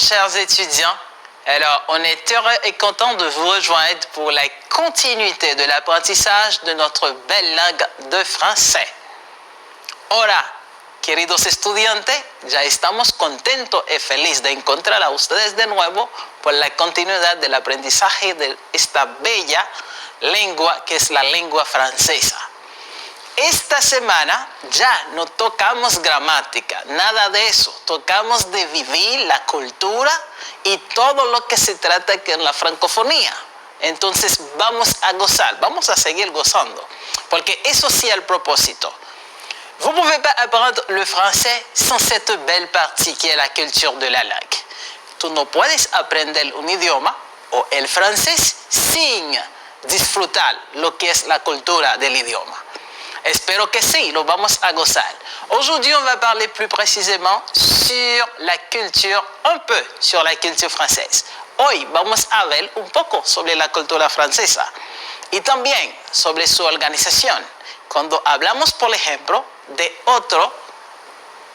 chers étudiants. Alors, on est heureux et content de vous rejoindre pour la continuité de l'apprentissage de notre belle langue de français. Hola, queridos estudiantes, ya estamos contentos y felices de encontrar a ustedes de nuevo por la continuidad del aprendizaje de esta bella lengua que es la lengua francesa. Esta semana ya no tocamos gramática, nada de eso. Tocamos de vivir la cultura y todo lo que se trata aquí en la francofonía. Entonces vamos a gozar, vamos a seguir gozando, porque eso sí es el propósito. Vous ne pouvez pas apprendre le français sans cette belle partie qui est la culture de la langue. Tú no puedes aprender un idioma o el francés sin disfrutar lo que es la cultura del idioma. Espero que sí, lo vamos a gozar. Aujourd'hui, on va parler plus précisément sur la culture, un peu sur la culture française. Hoy vamos a ver un poco sobre la cultura francesa y también sobre su organización. Cuando hablamos, por ejemplo, de otro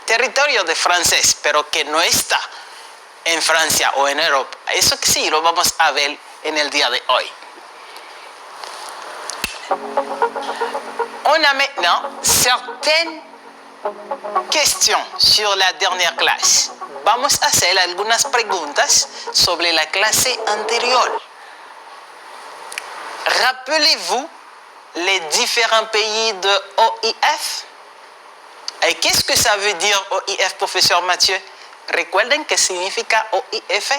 territorio de francés, pero que no está en Francia o en Europa, eso que sí lo vamos a ver en el día de hoy. On a maintenant certaines questions sur la dernière clase. Vamos a hacer algunas preguntas sobre la clase anterior. Rappelez-vous les différents pays de OIF? Et qu'est-ce que ça veut dire OIF, professeur Mathieu? ¿Recuerden qué significa OIF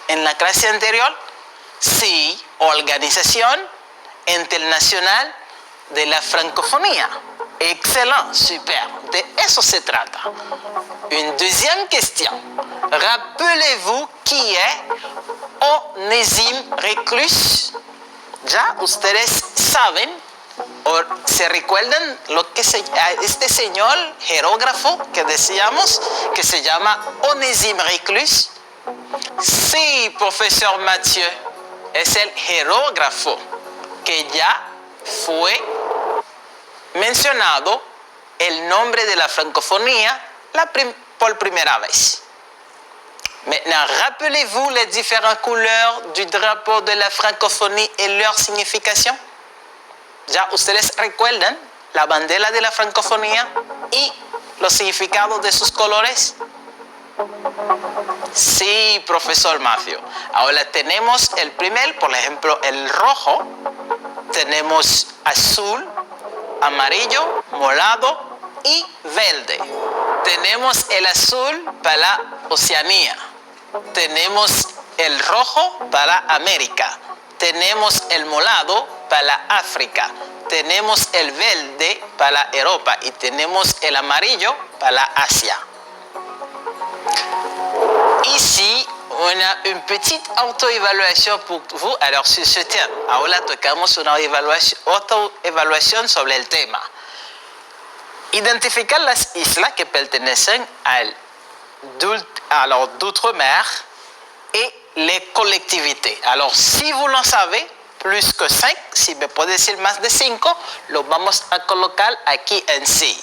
en la clase anterior? Sí, Organización Internacional de la Francofonía. Excellent, super. De eso se trata. Une deuxième question. Rappelez-vous qui est Onésime Reclus. Ya ustedes saben o se recuerdan lo que este señor jerógrafo que decíamos que se llama Onésime Reclus. Sí, profesor Mathieu, es el jerógrafo que ya fue mencionado el nombre de la francofonía por primera vez. Maintenant, rappelez-vous les différentes couleurs du drapeau de la francophonie et leur signification? ¿Ya ustedes recuerdan la bandera de la francofonía y los significados de sus colores? Sí, profesor Matthew. Ahora tenemos el primer, por ejemplo, el rojo. Tenemos azul, amarillo, morado y verde. Tenemos el azul para Oceanía. Tenemos el rojo para América. Tenemos el morado para África. Tenemos el verde para Europa y tenemos el amarillo para Asia. Ici, on a une petite auto-évaluation pour vous. Alors, sur ce thème, ahora tocamos una auto-evaluación sobre el tema. Identificar las islas que pertenecen à d'outre-mer et les collectivités. Alors, si vous lo savez, plus que 5, si me puede decir más de 5, lo vamos a colocar aquí en sí.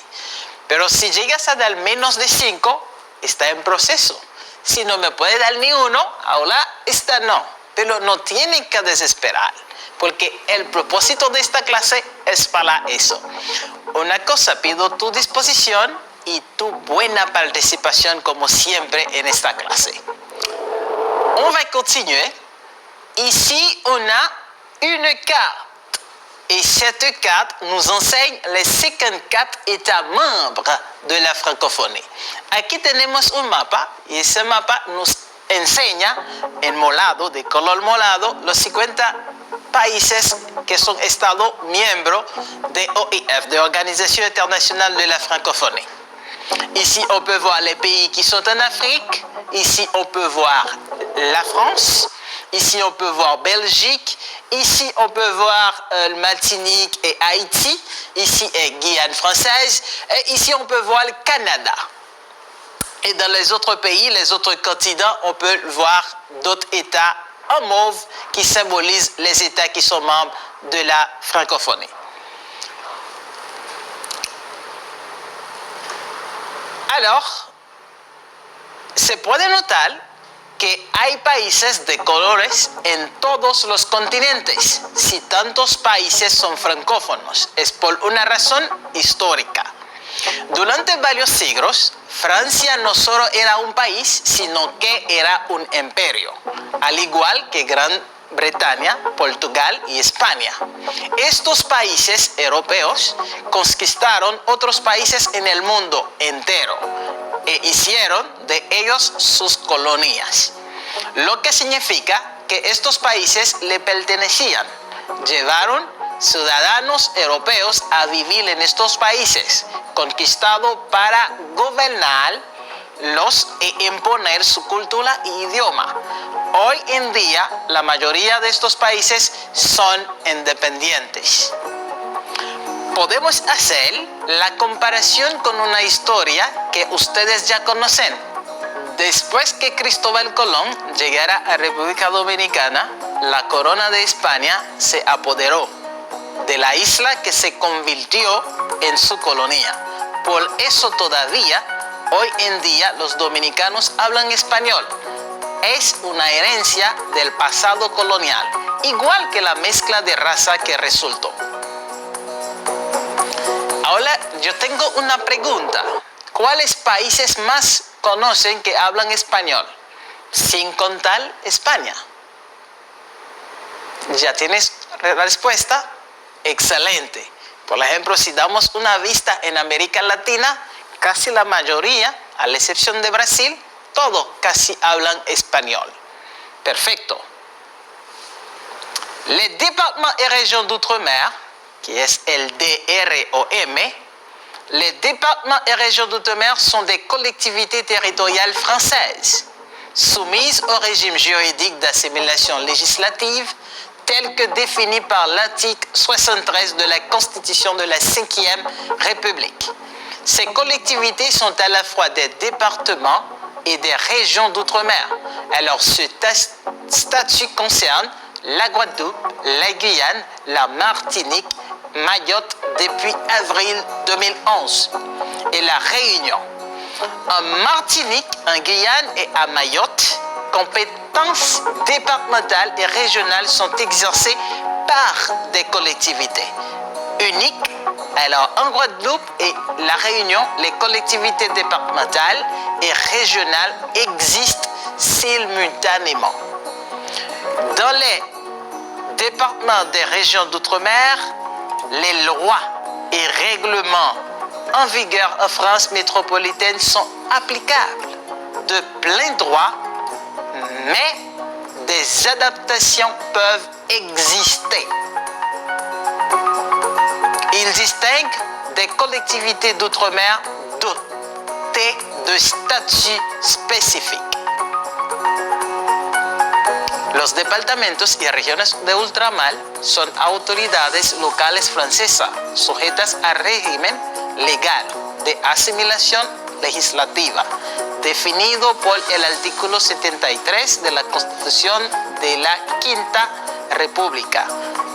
Pero si llegas a dar menos de 5, está en proceso. Si no me puede dar ni uno, ahora esta no. Pero no tienen que desesperar, porque el propósito de esta clase es para eso. Una cosa, pido tu disposición y tu buena participación como siempre en esta clase. On va continuer. Ici, on a une carte. Et cette carte nous enseigne les 54 États membres de la francophonie. Aquí tenemos un mapa y ese mapa nos enseña en morado, de color morado, los 50 países que son Estados miembros de OIF, de Organisation Internationale de la Francophonie. Ici, on peut voir les pays qui sont en Afrique. Ici, on peut voir la France. Ici, on peut voir Belgique. Ici, on peut voir Martinique et Haïti. Ici est Guyane française. Et ici, on peut voir le Canada. Et dans les autres pays, les autres continents, on peut voir d'autres États en mauve qui symbolisent les États qui sont membres de la francophonie. Alors, se puede notar que hay países de colores en todos los continentes. Si tantos países son francófonos, es por una razón histórica. Durante varios siglos, Francia no solo era un país, sino que era un imperio, al igual que Gran Bretaña, Portugal y España. Estos países europeos conquistaron otros países en el mundo entero e hicieron de ellos sus colonias, lo que significa que estos países le pertenecían. Llevaron ciudadanos europeos a vivir en estos países, conquistados para gobernarlos e imponer su cultura e idioma. Hoy en día, la mayoría de estos países son independientes. Podemos hacer la comparación con una historia que ustedes ya conocen. Después que Cristóbal Colón llegara a República Dominicana, la corona de España se apoderó de la isla que se convirtió en su colonia. Por eso todavía, hoy en día, los dominicanos hablan español. Es una herencia del pasado colonial, igual que la mezcla de raza que resultó. Ahora yo tengo una pregunta. ¿Cuáles países más conocen que hablan español? Sin contar España. ¿Ya tienes la respuesta? Excelente. Por ejemplo, si damos una vista en América Latina, casi la mayoría, a la excepción de Brasil, todos casi hablan español. Perfecto. Les départements et régions d'outre-mer, qui est el DROM, les départements et régions d'outre-mer sont des collectivités territoriales françaises, soumises au régime juridique d'assimilation législative, tel que défini par l'article 73 de la Constitution de la Ve République. Ces collectivités sont à la fois des départements et des régions d'outre-mer. Alors, ce statut concerne la Guadeloupe, la Guyane, la Martinique, Mayotte depuis avril 2011 et la Réunion. En Martinique, en Guyane et à Mayotte, compétences départementales et régionales sont exercées par des collectivités uniques. Alors, en Guadeloupe et la Réunion, les collectivités départementales et régionales existent simultanément. Dans les départements des régions d'outre-mer, les lois et règlements en vigueur en France métropolitaine sont applicables de plein droit, mais des adaptations peuvent exister. Il distingue des collectivités d'outre-mer dotées de statuts spécifiques. Los departamentos y regiones de ultramar son autoridades locales francesas sujetas al régimen legal de asimilación legislativa definido por el artículo 73 de la Constitución de la Quinta República.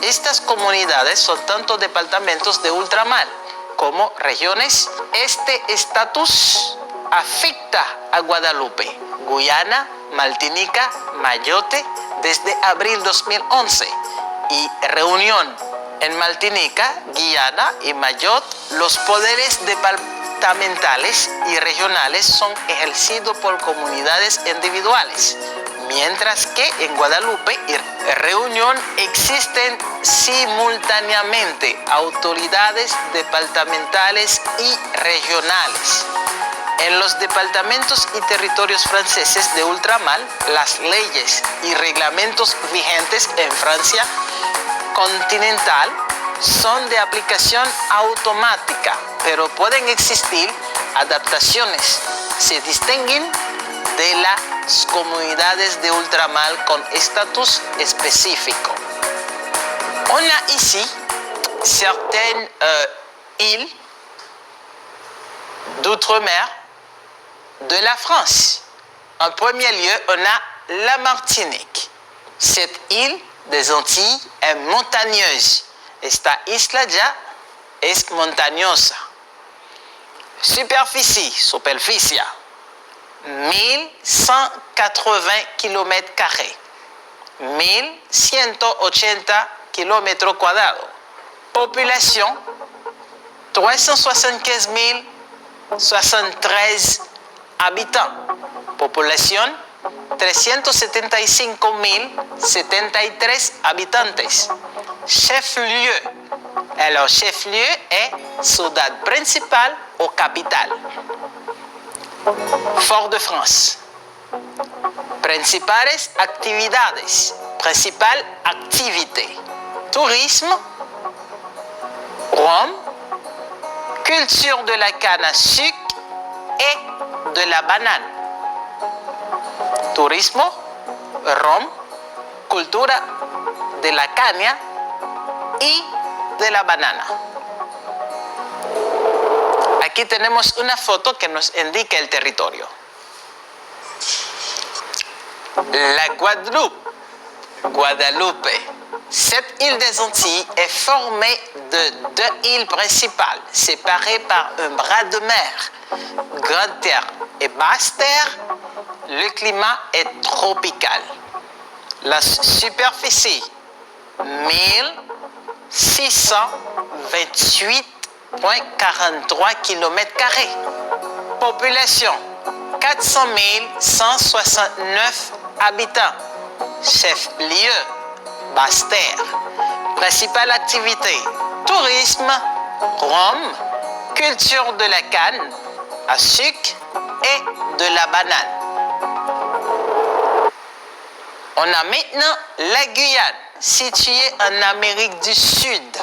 Estas comunidades son tanto departamentos de ultramar como regiones. Este estatus afecta a Guadalupe, Guyana, Martinica, Mayotte desde abril 2011 y Reunión. En Martinica, Guyana y Mayotte, los poderes departamentales y regionales son ejercidos por comunidades individuales, mientras que en Guadalupe y Reunión existen simultáneamente autoridades departamentales y regionales. En los departamentos y territorios franceses de ultramar, las leyes y reglamentos vigentes en Francia continental son de aplicación automática, pero pueden existir adaptaciones. Se distinguen de las comunidades de ultramar con estatus específico. On a ici certaines îles d'outre-mer de la France. En premier lieu, on a la Martinique. Cette île des Antilles es montañosa. Esta isla ya es montañosa. Superficie. 1180 km². 1180 km². Population 375 073 habitants. Population 375 073 habitantes. Chef-lieu. Alors, chef-lieu est Ciudad principale ou capitale. Fort-de-France. Principales actividades. Principale activité. Tourisme. Rome. Culture de la canne à sucre et de la banane. Turismo, Rome, cultura de la caña y de la banana. Aquí tenemos una foto que nos indica el territorio. La Guadeloupe. Cette île des Antilles est formée de deux îles principales, séparées par un bras de mer. Grande terre et basse terre, le climat est tropical. La superficie, 1628,43 km². Population, 400 169 habitants. Chef-lieu, Basse-Terre. Principale activité, tourisme, Rome, culture de la canne à sucre et de la banane. On a maintenant la Guyane, située en Amérique du Sud.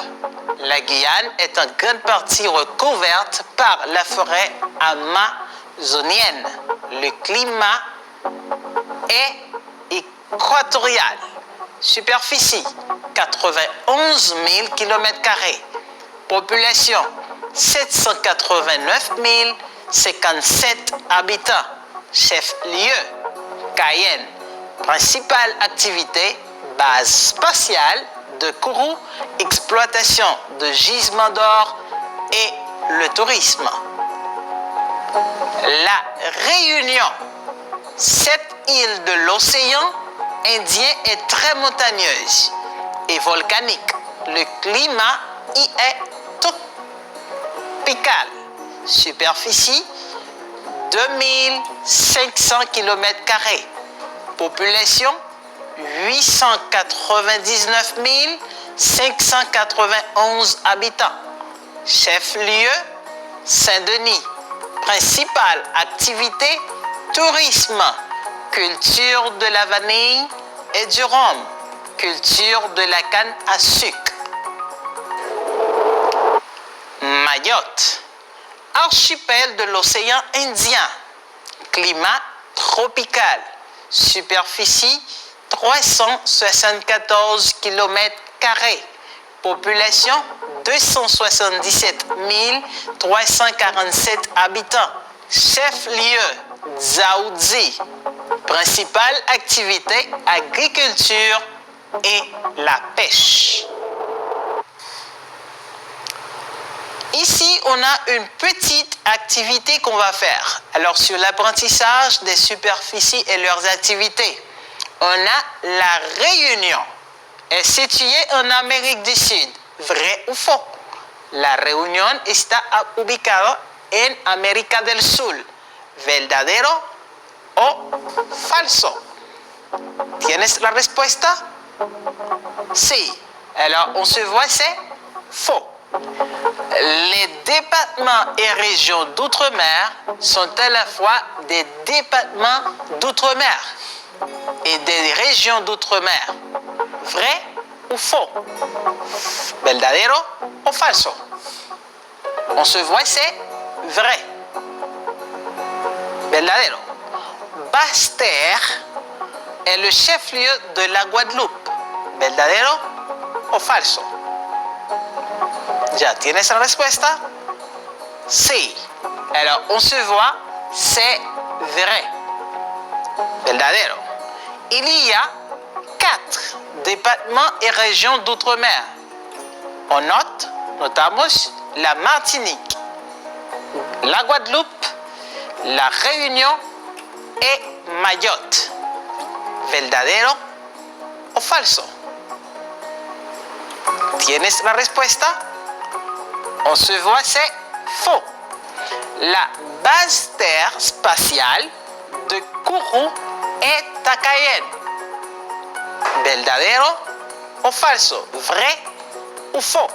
La Guyane est en grande partie recouverte par la forêt amazonienne. Le climat est équatorial. Superficie, 91 000 km². Population, 789 057 habitants. Chef-lieu, Cayenne. Principale activité, base spatiale de Kourou, exploitation de gisements d'or et le tourisme. La Réunion. Cette île de l'océan Indien est très montagneuse et volcanique. Le climat y est tropical. Superficie, 2500 km². Population, 899 591 habitants. Chef-lieu, Saint-Denis. Principale activité, tourisme. Culture de la vanille et du rhum. Culture de la canne à sucre. Mayotte. Archipel de l'océan Indien. Climat tropical. Superficie 374 km². Population 277 347 habitants. Chef-lieu, Dzaoudzi. Principale activité, agriculture et la pêche. Ici, on a une petite activité qu'on va faire. Alors, sur l'apprentissage des superficies et leurs activités, on a la Réunion. Est située en Amérique du Sud. ¿Vrai o faux? La Reunión está ubicada en América del Sur. ¿Verdadero o falso? ¿Tienes la respuesta? Sí. Alors, on se voit, c'est faux. Les départements et régions d'outre-mer sont à la fois des départements d'outre-mer et des régions d'outre-mer. ¿Vrai ou faux? ¿Verdadero o falso? On se voit, c'est vrai. Verdadero. Basse-Terre est le chef-lieu de la Guadeloupe. ¿Verdadero o falso? ¿Ya tienes la respuesta? Sí. Alors, on se voit, c'est vrai. Verdadero. Il y a 4 départements et régions d'outre-mer. On notamos la Martinique, la Guadeloupe, la Réunion et Mayotte. ¿Verdadero o falso? ¿Tienes la respuesta? On se voit, c'est faux. La base terre spatiale de Kourou est à Cayenne. ¿Verdadero o falso? Vrai ou faux?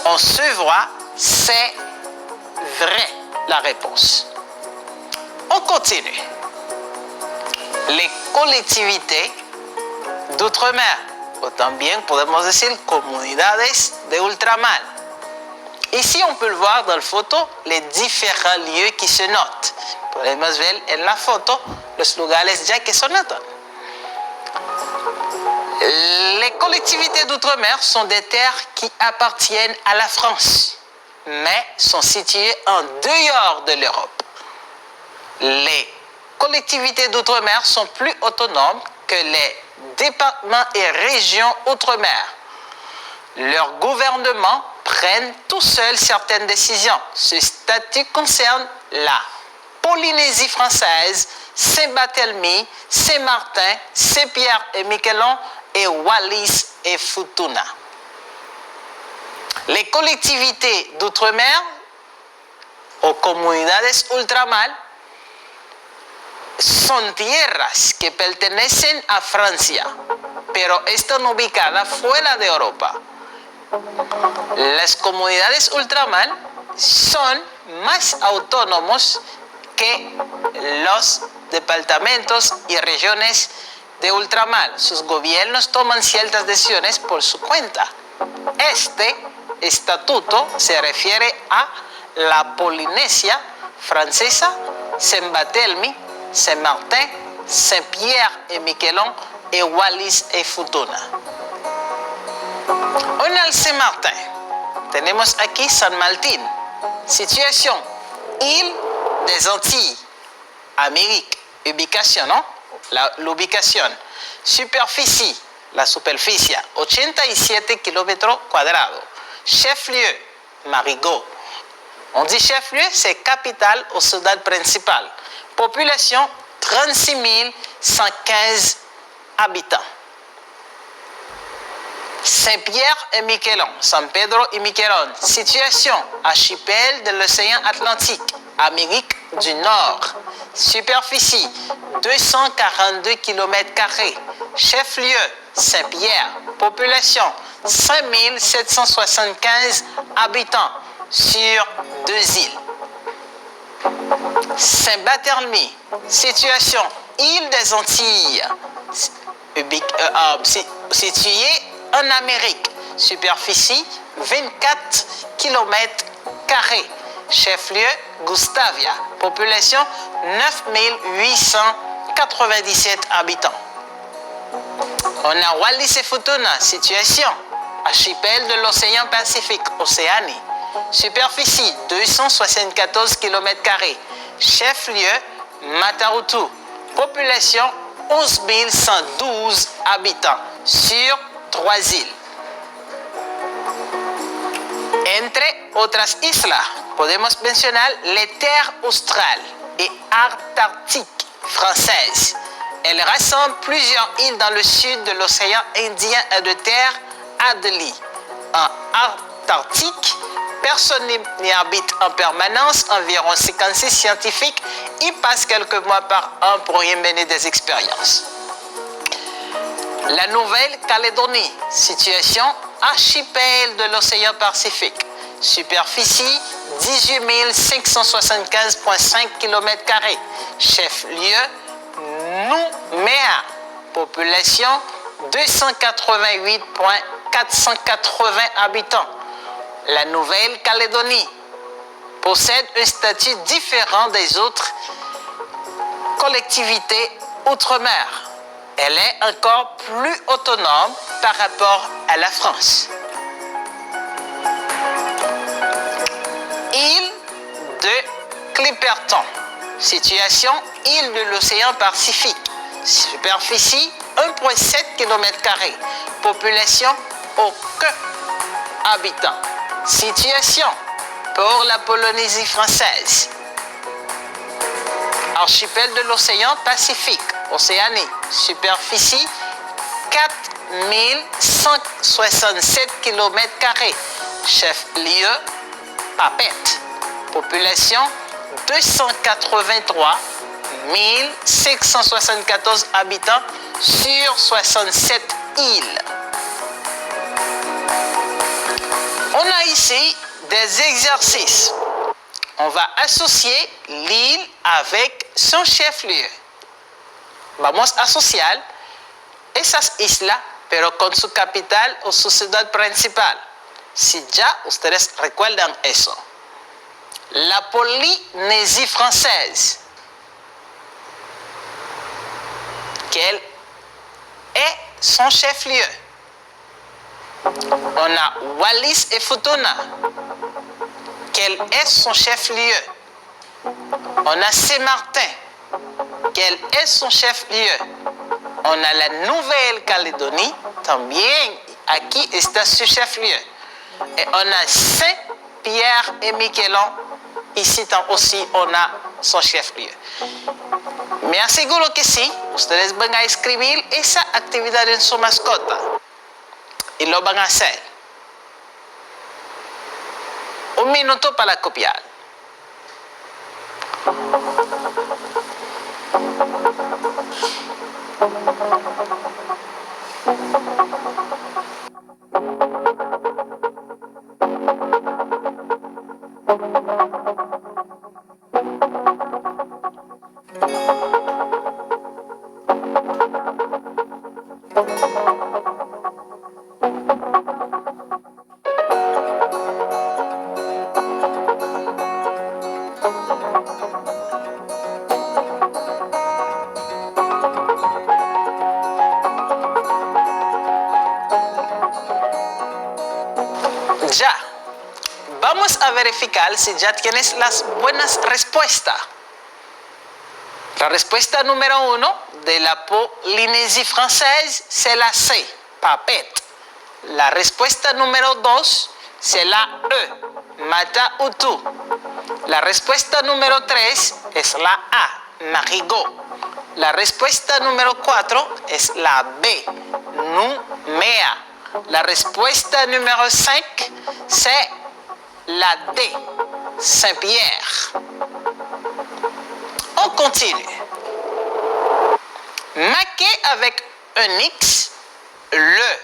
On se voit, c'est vrai la réponse. On continue. Les collectivités d'outre-mer, o también podemos decir comunidades de ultramar. Ici, on peut le voir dans la photo, les différents lieux qui se notent. Podemos ver en la foto los lugares ya que se notan. Les collectivités d'outre-mer sont des terres qui appartiennent à la France, mais sont situées en dehors de l'Europe. Les collectivités d'outre-mer sont plus autonomes que les départements et régions outre-mer. Leurs gouvernements prennent tout seuls certaines décisions. Ce statut concerne la Polynésie française, Saint-Barthélemy, Saint-Martin, Saint-Pierre et Miquelon et Wallis et Futuna. Les collectivités d'outre-mer o comunidades ultramar son tierras que pertenecen a Francia, pero están ubicadas fuera de Europa. Las comunidades ultramar son más autónomos que los departamentos y regiones de ultramar. Sus gobiernos toman ciertas decisiones por su cuenta. Este estatuto se refiere a la Polinesia francesa, Saint-Barthélemy, Saint-Martin, Saint-Pierre et Miquelon et Wallis et Futuna. On a el Saint-Martin. Tenemos aquí San Martín. Situación, île des Antilles, Amérique. Ubicación, ¿no? La ubicación. Superficie, la superficie, 87 km². Chef-lieu, Marigot. On dit chef-lieu, c'est capitale ou ciudad principale. Population, 36 115 habitants. Saint-Pierre et Miquelon, San Pedro y Miquelon. Situation, archipel de l'océan Atlantique, Amérique du Nord. Superficie, 242 km². Chef-lieu, Saint-Pierre. Population, 5 775 habitants sur 2 îles. Saint-Barthélemy, situation, île des Antilles, située en Amérique. Superficie, 24 km². Chef-lieu, Gustavia. Population, 9 897 habitants. On a Wallis et Futuna, situation, archipel de l'océan Pacifique, Océanie. Superficie, 274 km². Chef-lieu, Matarutu. Population, 11 112 habitants sur 3 îles. Entre otras islas, podemos mencionar les terres australes et antarctiques françaises. Elles rassemblent plusieurs îles dans le sud de l'océan Indien et de terre Adélie. En Antarctique, personne n'y habite en permanence. Environ 56 scientifiques y passent quelques mois par an pour y mener des expériences. La Nouvelle-Calédonie, situation archipel de l'océan Pacifique. Superficie, 18 575,5 km². Chef-lieu, Nouméa. Population, 288,480 habitants. La Nouvelle-Calédonie possède un statut différent des autres collectivités outre-mer. Elle est encore plus autonome par rapport à la France. Île de Clipperton. Situation, île de l'océan Pacifique. Superficie, 1,7 km². Population, aucun habitant. Situation, pour la Polynésie française. archipel de l'océan Pacifique, Océanie, superficie 4167 km², chef-lieu Papeete, population 283 574 habitants sur 67 îles. On a ici des exercices. On va associer l'île avec son chef-lieu. Vamos a asociar esas islas, pero con su capital o su ciudad principal. Si ya ustedes recuerdan eso. La Polynésie française, quel est son chef-lieu? On a Wallis et Futuna. Quel est son chef-lieu? On a Saint-Martin. Quel est son chef-lieu? On a la Nouvelle-Calédonie. También aquí está su chef-lieu. Et on a Saint-Pierre et Miquelon. Ici aussi on a son chef-lieu. Me aseguro que sí, ustedes van a escribir esa actividad en su mascota. Y lo van a hacer. Un minuto para copiar. Ya, vamos a verificar si ya tienes las buenas respuestas. La respuesta número 1 de la Polynésie française, c'est la C, Papeete. La respuesta número 2, c'est la E, Mata-Utu. La respuesta número 3 es la A, Marigot. La respuesta número 4 es la B, Nouméa. La respuesta número 5, c'est la D, Saint-Pierre. On continue. Marqué avec un X, le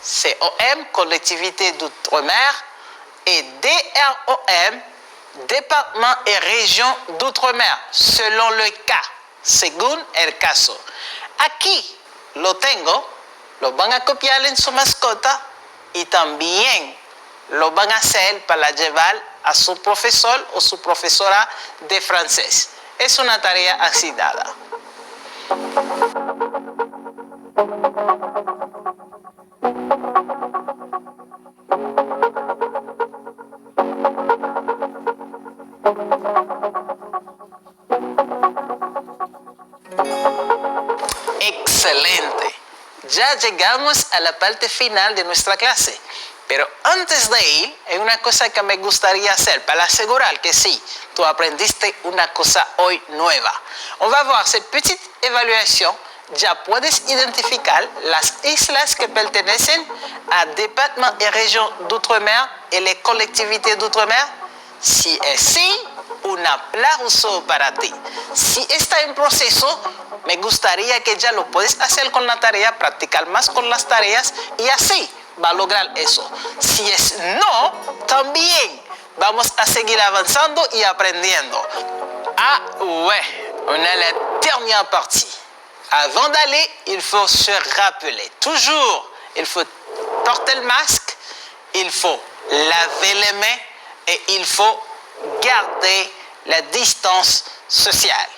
COM, collectivité d'outre-mer, et DROM, département et région d'outre-mer, selon le cas, según el caso. Aquí lo tengo. Lo van a copiar en su mascota y también lo van a hacer para llevar a su profesor o su profesora de francés. Es una tarea asignada. Excelente. Ya llegamos a la parte final de nuestra clase, pero antes de ir, hay una cosa que me gustaría hacer para asegurar que sí, tú aprendiste una cosa hoy nueva. On va voir cette petite évaluation. Ya puedes identificar las islas que pertenecen a département et région d'outre-mer et les collectivités d'outre-mer. Si es sí, un aplauso para ti. Si está en proceso, me gustaría que ya lo puedes hacer con la tarea, practicar más con las tareas y así va a lograr eso. Si es no, también vamos a seguir avanzando y aprendiendo. Ah ouais, on a la dernière partie. Avant d'aller, il faut se rappeler. Toujours, il faut porter le masque, il faut laver les mains et il faut garder la distance sociale.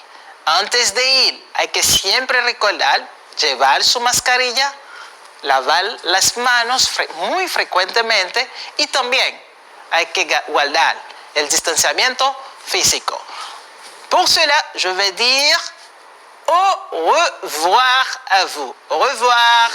Antes de ir, hay que siempre recordar llevar su mascarilla, lavar las manos muy frecuentemente y también hay que guardar el distanciamiento físico. Pour cela, je vais dire au revoir à vous. Au revoir.